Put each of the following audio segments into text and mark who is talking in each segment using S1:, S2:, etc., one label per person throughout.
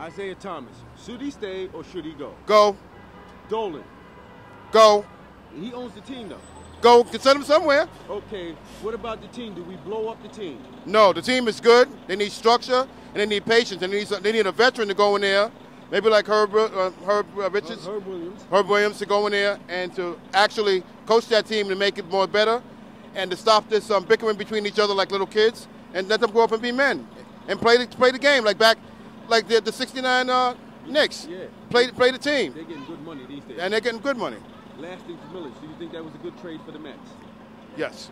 S1: Isaiah Thomas, should he stay or should he go?
S2: Go.
S1: Dolan.
S2: Go.
S1: He owns the team, though.
S2: Go. Can send him somewhere.
S1: Okay, what about the team? Do we blow up the team?
S2: No, the team is good. They need structure, and they need patience. They need a veteran to go in there, maybe like Herb Richards.
S1: Herb Williams.
S2: Herb Williams to go in there and to actually coach that team to make it more better and to stop this bickering between each other like little kids and let them grow up and be men and play the game like the 69 Knicks.
S1: Yeah.
S2: Play the team.
S1: They're getting good money these days.
S2: And they're getting good money.
S1: Last thing for Millage, do you think that was a good trade for the Mets?
S2: Yes,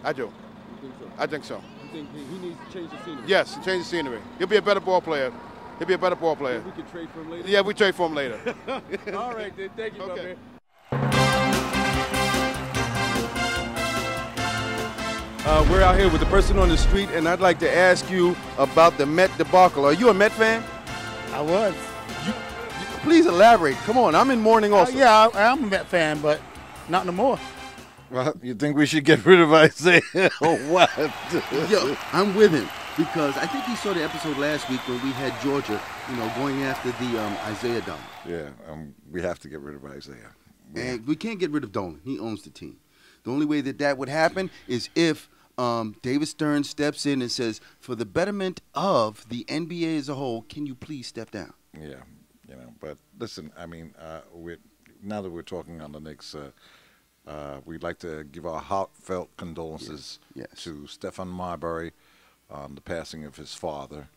S2: I do.
S1: You think so?
S2: I think so.
S1: You think he needs to change the scenery?
S2: Yes, change the scenery. He'll be a better ball player. He'll be a better ball player.
S1: We can trade for him later?
S2: Yeah, we trade for him later.
S1: All right, then. Thank you,
S2: okay.
S1: my man. We're out here with the person on the street, and I'd like to ask you about the Met debacle. Are you a Met fan?
S3: I was.
S1: Please elaborate. Come on, I'm in mourning also.
S3: Yeah, I'm a Met fan, but not no more.
S4: Well, you think we should get rid of Isaiah or what?
S5: Yo, I'm with him because I think he saw the episode last week when we had Georgia, going after the Isaiah Dolan.
S4: Yeah, we have to get rid of Isaiah.
S5: And we can't get rid of Dolan. He owns the team. The only way that would happen is if David Stern steps in and says, for the betterment of the NBA as a whole, can you please step down?
S4: Yeah, but listen, I mean, now that we're talking on the Knicks, we'd like to give our heartfelt condolences to Stephen Marbury on the passing of his father,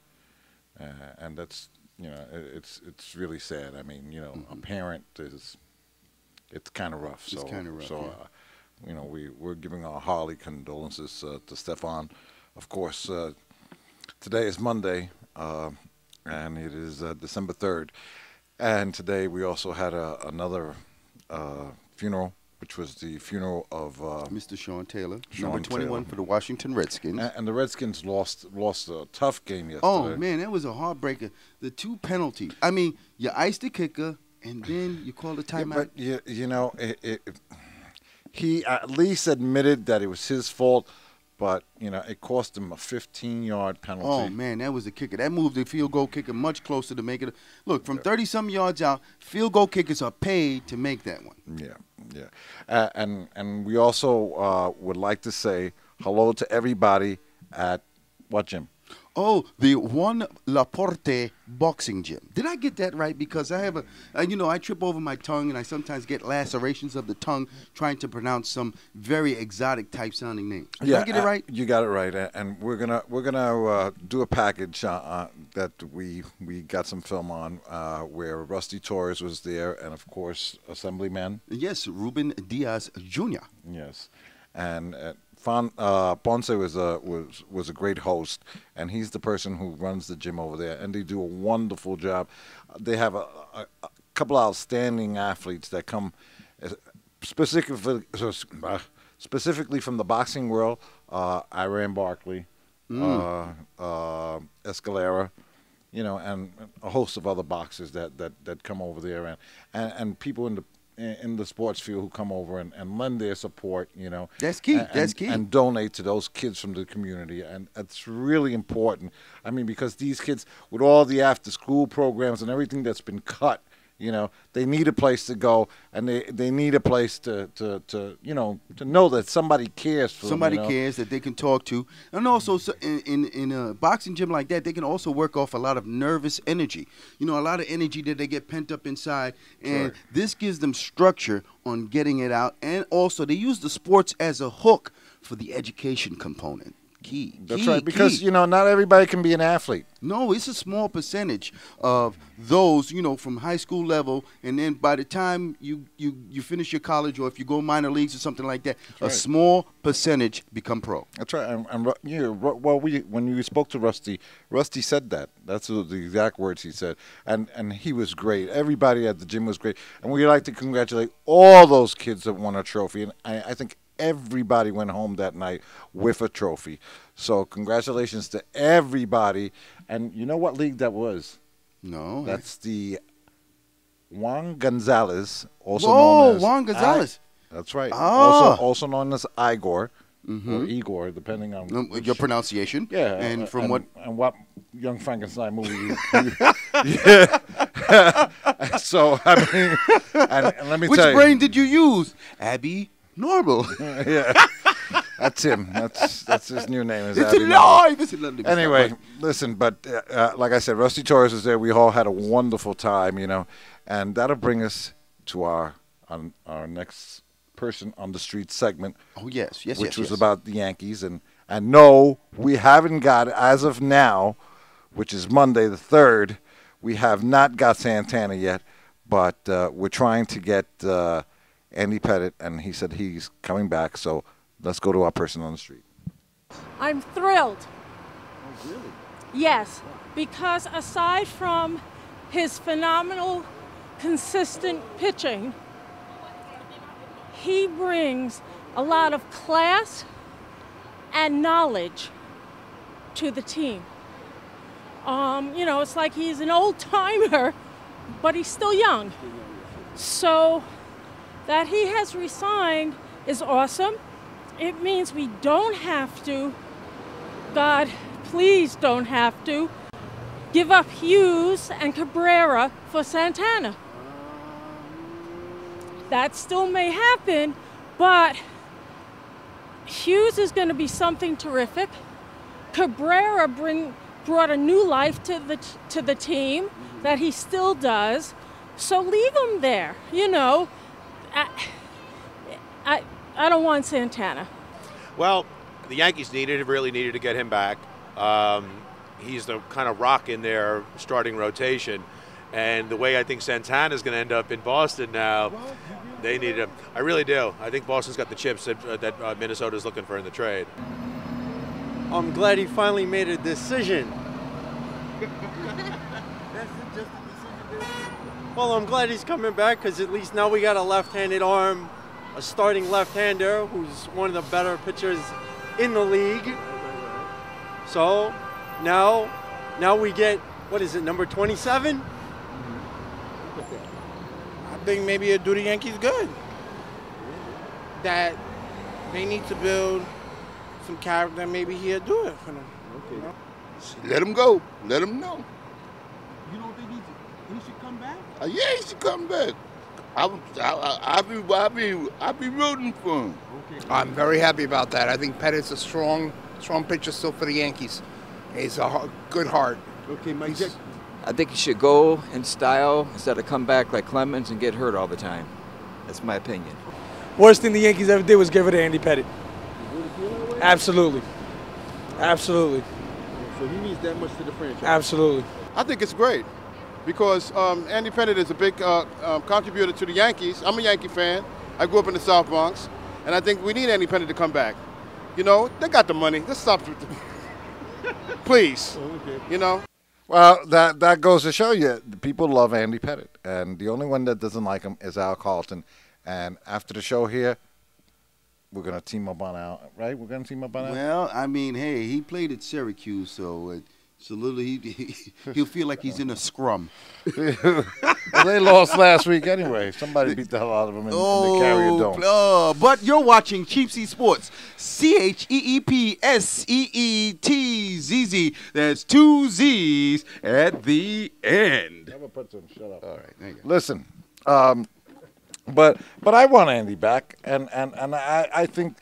S4: and that's it's really sad. I mean, a parent it's kind of rough.
S5: It's kind of rough.
S4: So, we're giving our hearty condolences to Stefan. Of course, today is Monday, and it is December 3rd. And today we also had another funeral, which was the funeral of
S5: Mr. Sean Taylor,
S4: Sean
S5: number 21
S4: Taylor.
S5: for the Washington Redskins.
S4: And the Redskins lost a tough game yesterday.
S5: Oh, man, that was a heartbreaker. The two penalties. I mean, you iced the kicker, and then you called a timeout.
S4: Yeah, but, he at least admitted that it was his fault, but, it cost him a 15-yard penalty.
S5: Oh, man, that was the kicker. That moved the field goal kicker much closer to make it. Look, from 30-some yards out, field goal kickers are paid to make that one.
S4: Yeah. And we also would like to say hello to everybody at what gym?
S5: Oh, the Juan Laporte boxing gym. Did I get that right? Because I have I trip over my tongue and I sometimes get lacerations of the tongue trying to pronounce some very exotic type sounding name. Did I get it right?
S4: You got it right. And we're gonna do a package that we got some film on where Rusty Torres was there, and of course Assemblyman.
S5: Yes, Ruben Diaz Jr.
S4: Yes, and. Ponce was a great host, and he's the person who runs the gym over there, and they do a wonderful job. They have a couple of outstanding athletes that come specifically from the boxing world. Iran Barkley, Escalera, and a host of other boxers that come over there, and people in the sports field who come over and lend their support,
S5: That's key. That's key.
S4: And donate to those kids from the community. And it's really important. I mean, because these kids, with all the after-school programs and everything that's been cut, they need a place to go, and they need a place to know that somebody cares for them.
S5: Somebody cares that they can talk to. And also, in a boxing gym like that, they can also work off a lot of nervous energy. A lot of energy that they get pent up inside. And this gives them structure on getting it out. And also, they use the sports as a hook for the education component. Key.
S4: That's right, because, not everybody can be an athlete.
S5: No, it's a small percentage of those, from high school level, and then by the time you finish your college, or if you go minor leagues or something like that, a small percentage become pro.
S4: That's right. When you spoke to Rusty said that. That's the exact words he said, and he was great. Everybody at the gym was great, and we'd like to congratulate all those kids that won a trophy, and I think everybody went home that night with a trophy. So congratulations to everybody. And you know what league that was?
S5: No.
S4: That's the Juan Gonzalez, also known as
S5: Juan Gonzalez.
S4: That's right.
S5: Oh.
S4: Also known as Igor. or Igor, depending on
S5: your pronunciation.
S4: Yeah,
S5: and
S4: what Young Frankenstein movie yeah. So I mean, and let me
S5: which
S4: tell you,
S5: brain did you use? Abby Normal.
S4: Yeah, that's him. That's his new name. Is
S5: It's
S4: Abby
S5: alive. It's alive.
S4: Anyway, listen, but like I said, Rusty Torres was there. We all had a wonderful time, and that'll bring us to our next person on the street segment.
S5: Oh yes,
S4: which was about the Yankees, and no, we haven't got, as of now, which is Monday the 3rd, we have not got Santana yet, but we're trying to get Andy Pettitte, and he said he's coming back. So let's go to our person on the street.
S6: I'm thrilled.
S1: Oh, really?
S6: Yes, because aside from his phenomenal, consistent pitching, he brings a lot of class and knowledge to the team. It's like he's an old timer, but he's still young. So that he has resigned is awesome. It means we don't have to, God, please don't have to, give up Hughes and Cabrera for Santana. That still may happen, but Hughes is going to be something terrific. Cabrera brought a new life to the team that he still does. So leave him there. I don't want Santana.
S7: Well, the Yankees really needed to get him back. He's the kind of rock in their starting rotation. And the way I think Santana's going to end up in Boston now, they need him. I really do. I think Boston's got the chips that Minnesota's looking for in the trade.
S8: I'm glad he finally made a decision. Well, I'm glad he's coming back because at least now we got a left-handed arm, a starting left-hander who's one of the better pitchers in the league. So now we get, what is it, number 27?
S3: I think maybe it'll do the Yankees good. That they need to build some character, maybe he'll do it for them.
S2: Let him go. Let him know.
S1: You don't think he should come back?
S2: Yeah, he should come back. I'll be rooting for him.
S1: Okay.
S3: I'm very happy about that. I think Pettitte's a strong pitcher still for the Yankees. He's a good heart.
S1: Okay, Mike.
S9: I think he should go in style instead of come back like Clemens and get hurt all the time. That's my opinion.
S10: Worst thing the Yankees ever did was give it to Andy Pettitte. Absolutely. Absolutely.
S1: So he means that much to the franchise.
S10: Absolutely.
S2: I think it's great because Andy Pettitte is a big contributor to the Yankees. I'm a Yankee fan. I grew up in the South Bronx, and I think we need Andy Pettitte to come back. They got the money. Let's stop. Please.
S1: Okay.
S4: Well, that goes to show you, the people love Andy Pettitte, and the only one that doesn't like him is Al Carlton. And after the show here, we're going to team up on Al, right? We're going to team up on Al?
S5: Well, I mean, hey, he played at Syracuse, so he'll feel like he's in a scrum.
S4: Well, they lost last week anyway. Somebody beat the hell out of them in the Carrier Dome.
S5: But you're watching Cheepseetzz Sports. CheepSeetzz. There's 2 Z's at the end.
S4: Never put some. Shut up.
S5: All right, there you go.
S4: Listen, but I want Andy back, and I think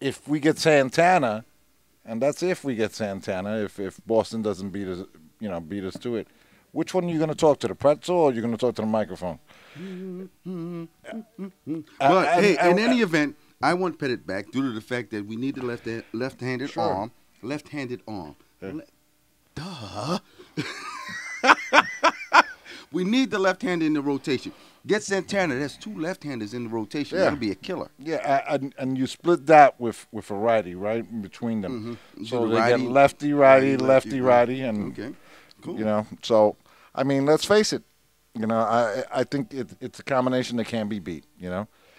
S4: if we get Santana, and that's if we get Santana, if Boston doesn't beat us to it, which one are you going to talk to, the pretzel, or are you going to talk to the microphone?
S5: But hey, in any event, I want Pettitte back due to the fact that we need the left-handed arm. Left-handed arm. Duh. We need the left-hander in the rotation. Get Santana. That's 2 left-handers in the rotation.
S4: Yeah.
S5: That'll be a killer.
S4: Yeah, and you split that with a righty, right, in between them.
S5: Mm-hmm.
S4: So they get lefty-righty, lefty-righty, and
S5: okay, cool.
S4: So I mean, let's face it. I think it's a combination that can't be beat.